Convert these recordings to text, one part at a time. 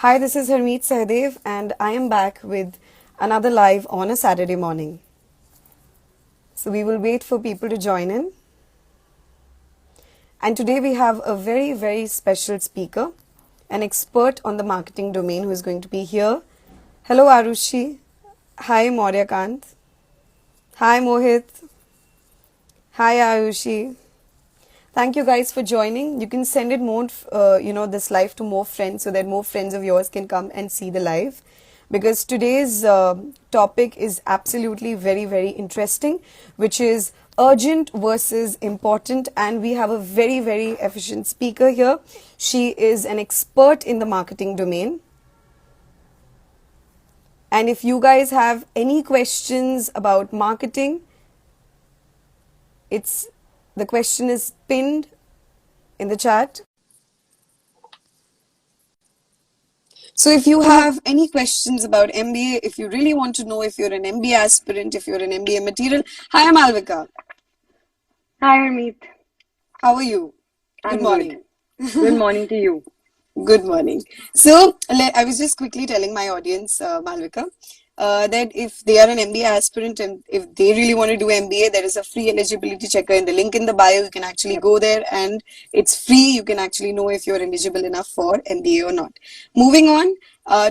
Hi, this is Harmeet Sahdev, and I am back with another live on a Saturday morning. So we will wait for people to join in. And today we have a very, very special speaker, an expert on the marketing domain who is going to be here. Hello, Arushi. Hi, Maurya Kant. Hi, Mohit. Hi, Ayushi. Thank you guys for joining. You can send it more, this live to more friends so that more friends of yours can come and see the live. Because today's topic is absolutely very, very interesting, which is urgent versus important. And we have a very, very efficient speaker here. She is an expert in the marketing domain. And if you guys have any questions about marketing, the question is pinned in the chat. So if you have any questions about MBA, if you really want to know if you're an MBA aspirant, if you're an MBA material, hi, I'm Alvika. Hi, Harmeet. How are you? I'm Good morning. Good morning to you. Good morning. So I was just quickly telling my audience, Malvika, that if they are an MBA aspirant and if they really want to do MBA, there is a free eligibility checker in the link in the bio. You can actually go there and it's free. You can actually know if you're eligible enough for MBA or not. Moving on,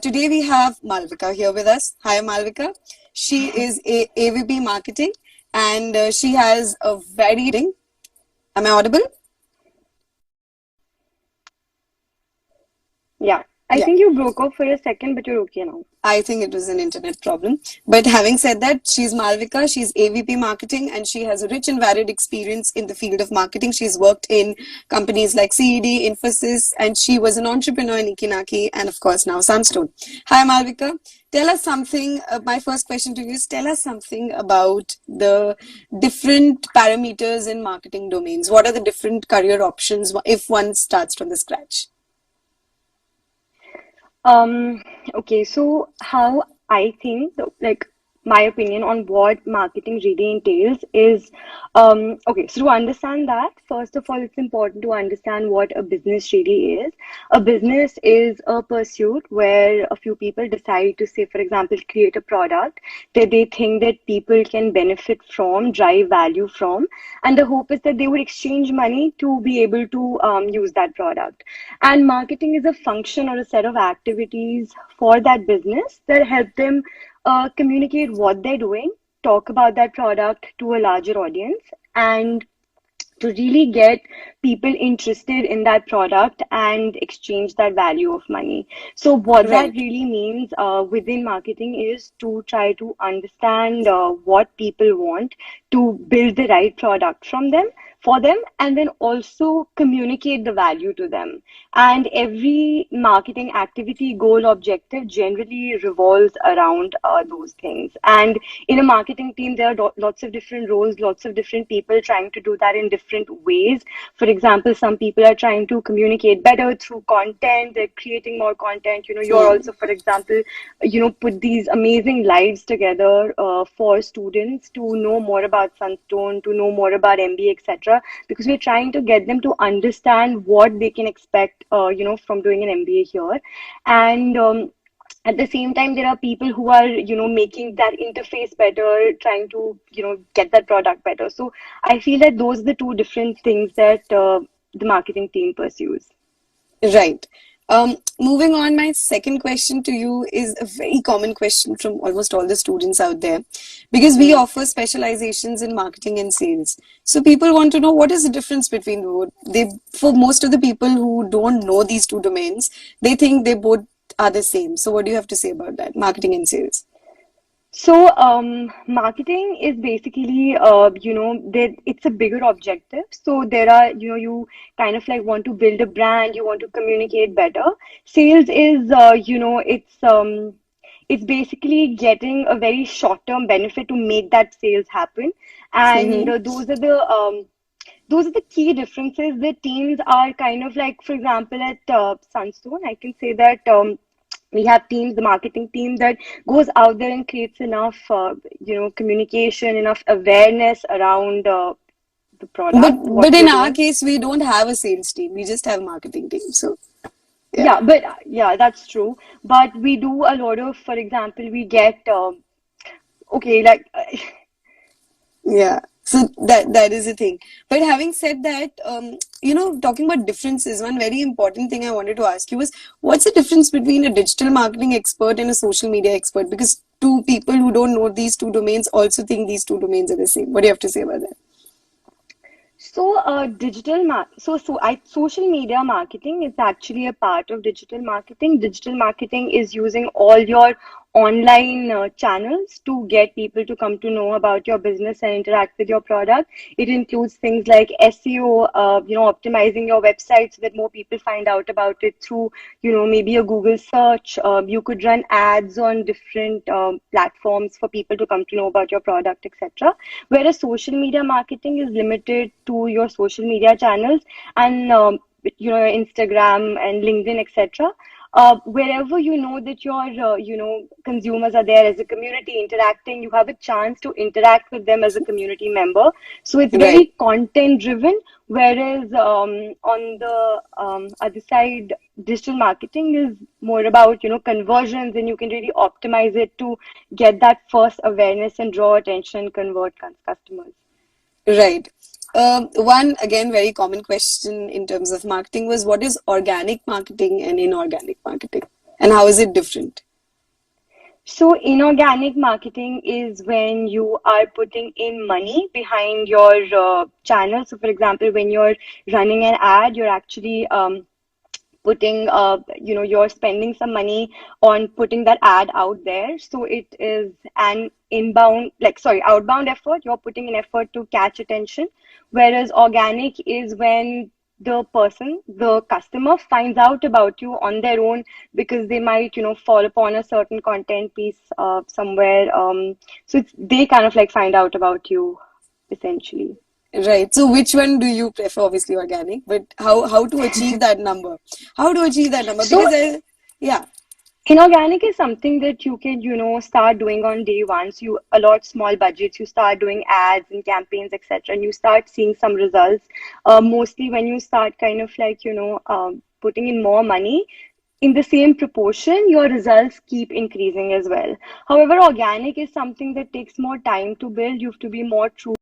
today we have Malvika here with us. Hi, Malvika. She is a AVP marketing and she has a very... Am I audible? Yeah. I think you broke off for a second, but you're okay now. I think it was an internet problem. But having said that, she's Malvika, she's AVP marketing, and she has a rich and varied experience in the field of marketing. She's worked in companies like CED, Infosys, and she was an entrepreneur in Ikinaki, and of course now Sunstone. Hi, Malvika. Tell us something. My first question to you is, tell us something about the different parameters in marketing domains. What are the different career options if one starts from the scratch? Okay, so how I think, like my opinion on what marketing really entails is, okay, so to understand that, first of all, it's important to understand what a business really is. A business is a pursuit where a few people decide to, say, for example, create a product that they think that people can benefit from, drive value from, and the hope is that they would exchange money to be able to use that product. And marketing is a function or a set of activities for that business that help them communicate what they're doing, talk about that product to a larger audience, and to really get people interested in that product and exchange that value of money. So what that really means within marketing is to try to understand what people want, to build the right product for them, and then also communicate the value to them. And every marketing activity, goal, objective generally revolves around those things. And in a marketing team, there are lots of different roles, lots of different people trying to do that in different ways. For example, some people are trying to communicate better through content. They're creating more content. You're also, for example, put these amazing lives together for students to know more about Sunstone, to know more about MBA, etc. Because we're trying to get them to understand what they can expect, from doing an MBA here. And at the same time, there are people who are, making that interface better, trying to, get that product better. So I feel that those are the two different things that the marketing team pursues. Right. Moving on, my second question to you is a very common question from almost all the students out there, because we offer specializations in marketing and sales. So people want to know, what is the difference between both? For most of the people who don't know these two domains, they think they both are the same. So what do you have to say about that, marketing and sales? So, marketing is basically, it's a bigger objective. So there are, you kind of like want to build a brand, you want to communicate better. Sales is, it's basically getting a very short-term benefit to make that sales happen. And those are the key differences. The teams are kind of like, for example, at Sunstone, I can say that. We have teams, the marketing team that goes out there and creates enough, communication, enough awareness around the product. But in our case, we don't have a sales team. We just have a marketing team. So Yeah. yeah, that's true. But we do a lot of, for example, we get okay, like Yeah. So that is the thing. But having said that, talking about differences, one very important thing I wanted to ask you was, what's the difference between a digital marketing expert and a social media expert? Because two people who don't know these two domains also think these two domains are the same. What do you have to say about that? So, social media marketing is actually a part of digital marketing. Digital marketing is using all your online channels to get people to come to know about your business and interact with your product. It includes things like SEO, optimizing your website so that more people find out about it through, maybe a Google search. You could run ads on different platforms for people to come to know about your product, etc. Whereas social media marketing is limited to your social media channels and Instagram and LinkedIn, etc. Wherever you know that your consumers are there as a community interacting, you have a chance to interact with them as a community member. So it's Right. very content driven. Whereas on the other side, digital marketing is more about conversions, and you can really optimize it to get that first awareness and draw attention, convert customers. Right. One again very common question in terms of marketing was, what is organic marketing and inorganic marketing, and how is it different? So inorganic marketing is when you are putting in money behind your channel. So for example, when you're running an ad, you're actually putting you're spending some money on putting that ad out there, so it is an outbound effort. You're putting an effort to catch attention, whereas organic is when the customer finds out about you on their own, because they might fall upon a certain content piece somewhere, so they kind of like find out about you essentially. Right. So which one do you prefer? Obviously organic, but how to achieve that number? How to achieve that number? So Because yeah, inorganic is something that you can, start doing on day one. So you allot small budgets, you start doing ads and campaigns, etc., and you start seeing some results. Mostly when you start kind of like, putting in more money in the same proportion, your results keep increasing as well. However, organic is something that takes more time to build. You have to be more true